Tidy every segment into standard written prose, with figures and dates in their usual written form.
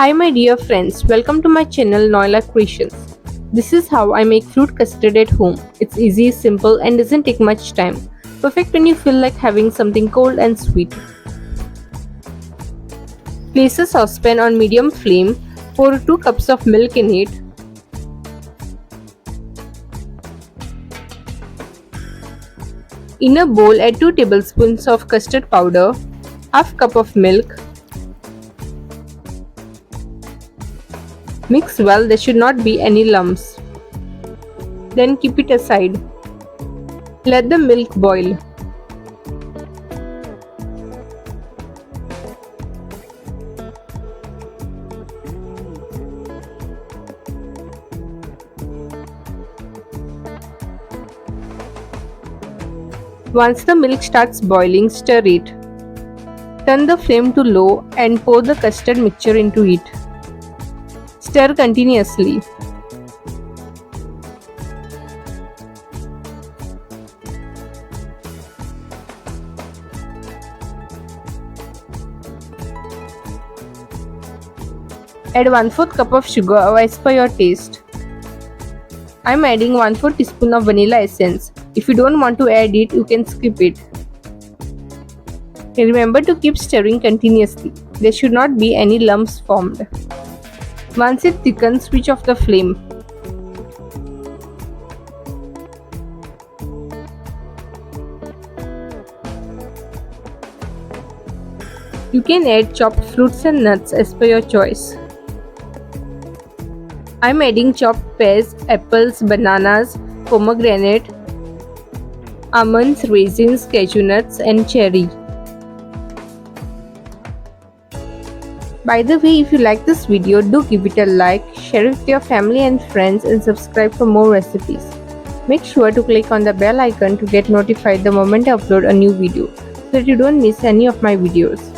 Hi my dear friends, welcome to my channel Noella Creations. This is how I make fruit custard at home. It's easy, simple and doesn't take much time. Perfect when you feel like having something cold and sweet. Place a saucepan on medium flame, pour 2 cups of milk in it. In a bowl add 2 tablespoons of custard powder, half cup of milk. Mix well, there should not be any lumps. Then keep it aside. Let the milk boil. Once the milk starts boiling, stir it. Turn the flame to low and pour the custard mixture into it. Stir continuously. Add 1/4 cup of sugar as per your taste. I am adding 1/4 teaspoon of vanilla essence. If you don't want to add it, you can skip it. Remember to keep stirring continuously. There should not be any lumps formed. Once it thickens, switch off the flame. You can add chopped fruits and nuts as per your choice. I am adding chopped pears, apples, bananas, pomegranate, almonds, raisins, cashew nuts and cherry. By the way, if you like this video, do give it a like, share it with your family and friends and subscribe for more recipes. Make sure to click on the bell icon to get notified the moment I upload a new video so that you don't miss any of my videos.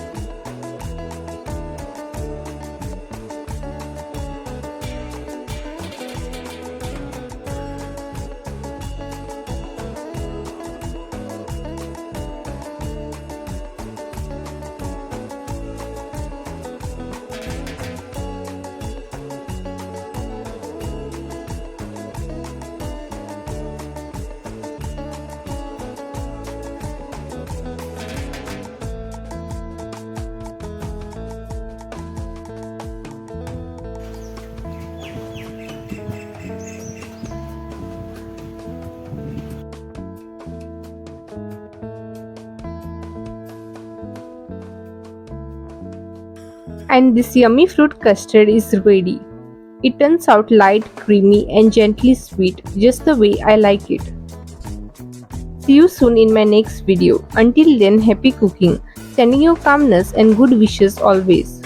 And this yummy fruit custard is ready. It turns out light, creamy and gently sweet, just the way I like it. See you soon in my next video. Until then, happy cooking. Sending you calmness and good wishes always.